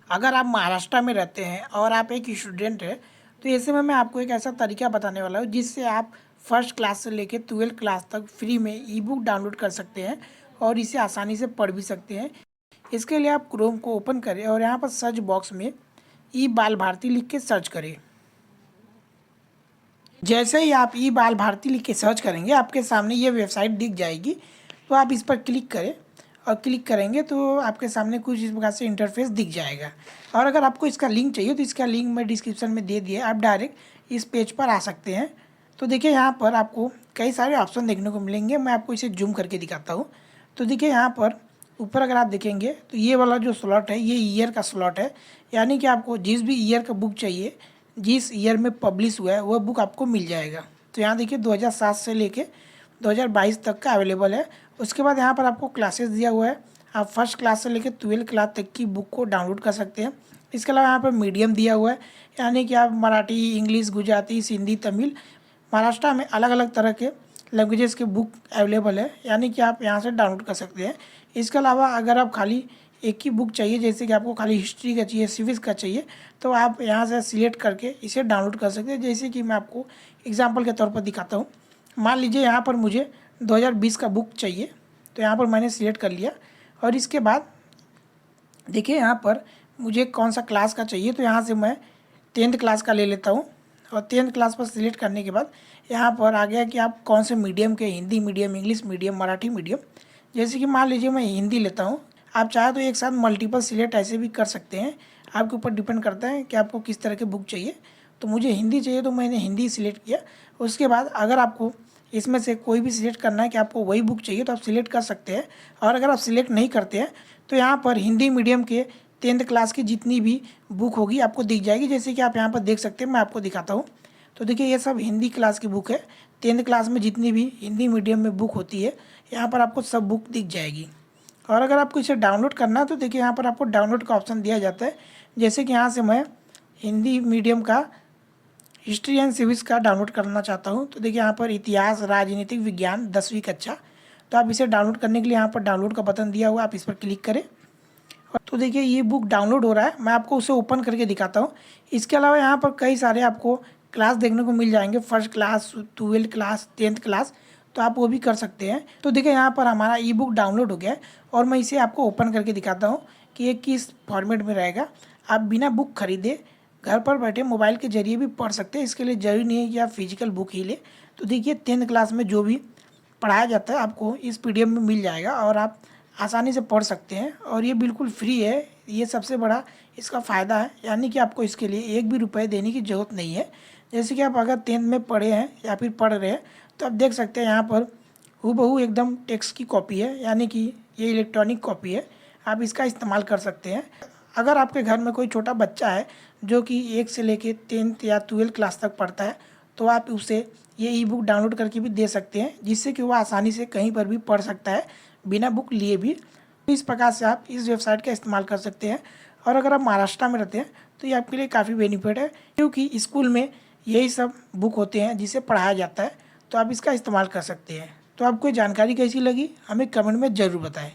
अगर आप महाराष्ट्र में रहते हैं और आप एक स्टूडेंट हैं तो ऐसे में मैं आपको एक ऐसा तरीका बताने वाला हूँ जिससे आप फर्स्ट क्लास से लेकर 12th क्लास तक फ्री में ई बुक डाउनलोड कर सकते हैं और इसे आसानी से पढ़ भी सकते हैं। इसके लिए आप क्रोम को ओपन करें और यहाँ पर सर्च बॉक्स में ई बाल भारती लिख के सर्च करें। जैसे ही आप ई बाल भारती लिख के सर्च करेंगे आपके सामने ये वेबसाइट दिख जाएगी, तो आप इस पर क्लिक करें और क्लिक करेंगे तो आपके सामने कुछ इस प्रकार से इंटरफेस दिख जाएगा। और अगर आपको इसका लिंक चाहिए तो इसका लिंक मैं डिस्क्रिप्शन में दे दिया, आप डायरेक्ट इस पेज पर आ सकते हैं। तो देखिए यहाँ पर आपको कई सारे ऑप्शन देखने को मिलेंगे, मैं आपको इसे जूम करके दिखाता हूँ। तो देखिए यहाँ पर ऊपर अगर आप देखेंगे तो ये वाला जो स्लॉट है ये ईयर का स्लॉट है, यानी कि आपको जिस भी ईयर का बुक चाहिए, जिस ईयर में पब्लिश हुआ है वह बुक आपको मिल जाएगा। तो यहाँ देखिए 2007 से लेके 2022 तक का अवेलेबल है। उसके बाद यहाँ पर आपको क्लासेस दिया हुआ है, आप फर्स्ट क्लास से लेकर 12th क्लास तक की बुक को डाउनलोड कर सकते हैं। इसके अलावा यहाँ पर मीडियम दिया हुआ है, यानी कि आप मराठी, इंग्लिश, गुजराती, सिंधी, तमिल, महाराष्ट्र में अलग अलग तरह के लैंग्वेजेस के बुक अवेलेबल है, यानी कि आप यहाँ से डाउनलोड कर सकते हैं। इसके अलावा अगर आप खाली एक ही बुक चाहिए, जैसे कि आपको खाली हिस्ट्री का चाहिए, सिविक्स का चाहिए, तो आप यहाँ से सिलेक्ट करके इसे डाउनलोड कर सकते हैं। जैसे कि मैं आपको एग्जांपल के तौर पर दिखाता हूँ। मान लीजिए यहाँ पर मुझे 2020 का बुक चाहिए, तो यहाँ पर मैंने सिलेक्ट कर लिया और इसके बाद देखिए यहाँ पर मुझे कौन सा क्लास का चाहिए, तो यहाँ से मैं 10th क्लास का ले लेता हूँ और 10th क्लास पर सिलेक्ट करने के बाद यहाँ पर आ गया कि आप कौन से मीडियम के, Hindi medium, English medium, Marathi medium. जैसे कि मान लीजिए मैं हिंदी लेता हूँ, आप चाहे तो एक साथ मल्टीपल सिलेक्ट ऐसे भी कर सकते हैं, आपके ऊपर डिपेंड करता है कि आपको किस तरह के बुक चाहिए। तो मुझे हिंदी चाहिए तो मैंने हिंदी सिलेक्ट किया। उसके बाद अगर आपको इसमें से कोई भी सिलेक्ट करना है कि आपको वही बुक चाहिए तो आप सिलेक्ट कर सकते हैं। और अगर आप सिलेक्ट नहीं करते हैं तो यहाँ पर हिंदी मीडियम के 10th क्लास की जितनी भी बुक होगी आपको दिख जाएगी। जैसे कि आप यहाँ पर देख सकते हैं, मैं आपको दिखाता हूँ। तो देखिए ये सब हिंदी क्लास की बुक है, 10th क्लास में जितनी भी हिंदी मीडियम में बुक होती है यहाँ पर आपको सब बुक दिख जाएगी। और अगर आपको इसे डाउनलोड करना है तो देखिए यहाँ पर आपको डाउनलोड का ऑप्शन दिया जाता है। जैसे कि यहाँ से मैं हिंदी मीडियम का हिस्ट्री एंड सिविक्स का डाउनलोड करना चाहता हूँ, तो देखिए यहाँ पर इतिहास, राजनीतिक विज्ञान 10वीं कक्षा, तो आप इसे डाउनलोड करने के लिए यहाँ पर डाउनलोड का बटन दिया हुआ है, आप इस पर क्लिक करें। और तो देखिए ये बुक डाउनलोड हो रहा है, मैं आपको उसे ओपन करके दिखाता हूँ। इसके अलावा यहाँ पर कई सारे आपको क्लास देखने को मिल जाएंगे, first class, 12th class, 10th class, तो आप वो भी कर सकते हैं। तो देखिए यहाँ पर हमारा ई बुक डाउनलोड हो गया है और मैं इसे आपको ओपन करके दिखाता हूँ कि ये किस फॉर्मेट में रहेगा। आप बिना बुक खरीदे घर पर बैठे मोबाइल के जरिए भी पढ़ सकते हैं। इसके लिए ज़रूरी नहीं है कि आप फिजिकल बुक ही लें। तो देखिए 10th क्लास में जो भी पढ़ाया जाता है आपको इस PDF में मिल जाएगा और आप आसानी से पढ़ सकते हैं और ये बिल्कुल फ्री है। ये सबसे बड़ा इसका फ़ायदा है, यानी कि आपको इसके लिए एक भी रुपये देने की ज़रूरत नहीं है। जैसे कि आप अगर 10th में पढ़े हैं या फिर पढ़ रहे हैं तो आप देख सकते हैं यहाँ पर हूबहू एकदम टेक्स्ट की कॉपी है, यानी कि ये इलेक्ट्रॉनिक कॉपी है, आप इसका इस्तेमाल कर सकते हैं। अगर आपके घर में कोई छोटा बच्चा है जो कि 1 से लेके 10th या 12th क्लास तक पढ़ता है तो आप उसे ये ई बुक डाउनलोड करके भी दे सकते हैं, जिससे कि वो आसानी से कहीं पर भी पढ़ सकता है बिना बुक लिए भी। तो इस प्रकार से आप इस वेबसाइट का इस्तेमाल कर सकते हैं। और अगर आप महाराष्ट्र में रहते हैं तो ये आपके लिए काफ़ी बेनिफिट है, क्योंकि स्कूल में यही सब बुक होते हैं जिसे पढ़ाया जाता है, तो आप इसका इस्तेमाल कर सकते हैं। तो आपको ये जानकारी कैसी लगी हमें कमेंट में ज़रूर बताएं।